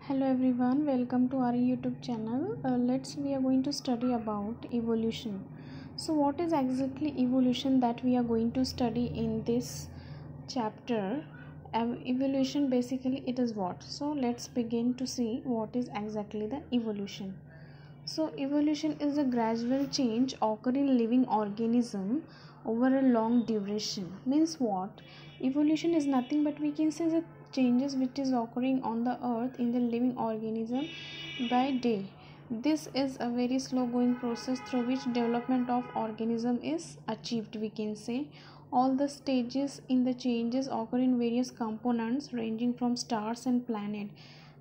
Hello everyone, welcome to our YouTube channel. We are going to study about evolution. So what is exactly evolution that we are going to study in this chapter? Evolution basically it is what? So let's begin to see what is exactly the evolution. So evolution is a gradual change occurring in living organism over a long duration. Means what? Evolution is nothing but we can say the changes which is occurring on the earth in the living organism by day. This is a very slow going process through which development of organism is achieved, we can say. All the stages in the changes occur in various components ranging from stars and planet.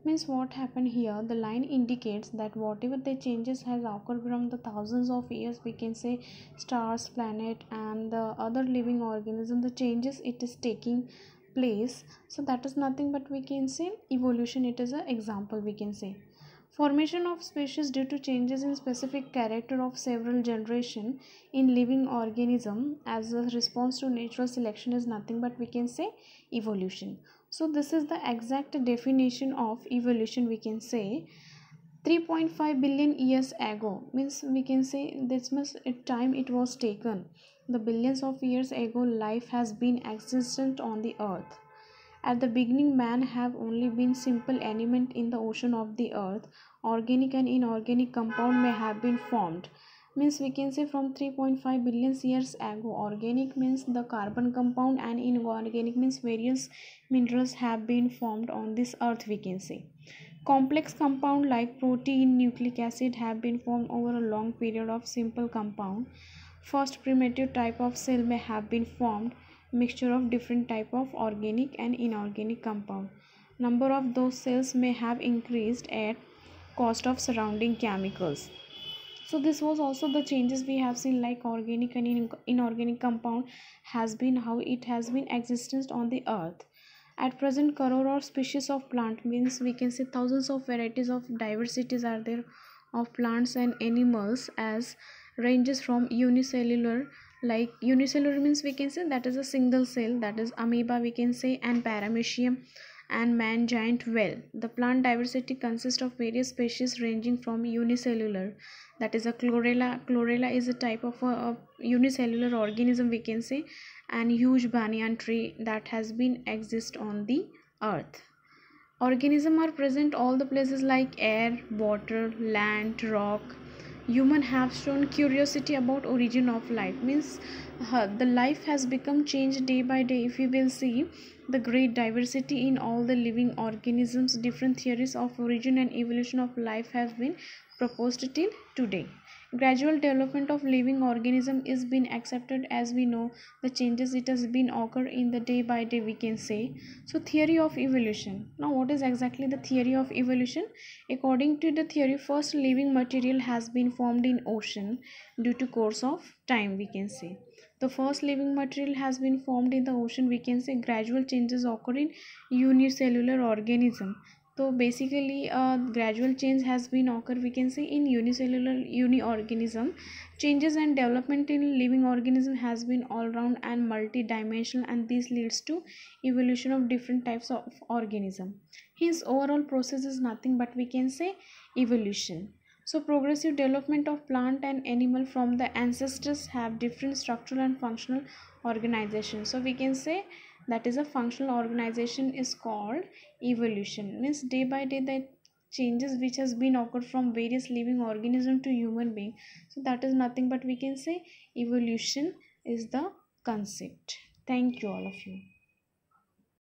Means what happened here, the line indicates that whatever the changes has occurred from the thousands of years, we can say stars, planet and the other living organism, the changes it is taking place. So that is nothing but we can say evolution, it is an example, we can say formation of species due to changes in specific character of several generation in living organism as a response to natural selection is nothing but we can say evolution. So this is the exact definition of evolution, we can say 3.5 billion years ago. Means we can say this much time it was taken, the billions of years ago life has been existent on the earth. At the beginning, man have only been simple element in the ocean of the earth. Organic and inorganic compound may have been formed. Means we can say from 3.5 billion years ago, organic means the carbon compound and inorganic means various minerals have been formed on this earth, we can say. Complex compound like protein, nucleic acid have been formed over a long period of simple compound. First primitive type of cell may have been formed, mixture of different type of organic and inorganic compound. Number of those cells may have increased at cost of surrounding chemicals. So this was also the changes we have seen, like organic and inorganic compound has been how it has been existence on the earth. At present, crore or species of plant, means we can say thousands of varieties of diversities are there of plants and animals, as ranges from unicellular, like unicellular means we can say that is a single cell, that is amoeba we can say, and paramecium and man giant whale. The plant diversity consists of various species ranging from unicellular, that is a chlorella is a type of a unicellular organism we can say, and huge banyan tree that has been exist on the earth. Organisms are present all the places like air, water, land, rock. Human have shown curiosity about origin of life. Means the life has become changed day by day. If we will see the great diversity in all the living organisms, different theories of origin and evolution of life has been proposed till today. Gradual development of living organism is being accepted, as we know the changes it has been occur in the day by day we can say. So theory of evolution. Now what is exactly the theory of evolution? According to the theory, first living material has been formed in ocean due to course of time, we can say. The first living material has been formed in the ocean, we can say. Gradual changes occur in unicellular organism. So basically gradual change has been occur we can say in unicellular organism. Changes and development in living organism has been all round and multi-dimensional, and this leads to evolution of different types of organism. Hence overall process is nothing but we can say evolution. So progressive development of plant and animal from the ancestors have different structural and functional organization. So we can say that is a functional organization is called evolution. Means day by day the changes which has been occurred from various living organism to human being. So that is nothing but we can say evolution is the concept. Thank you all of you.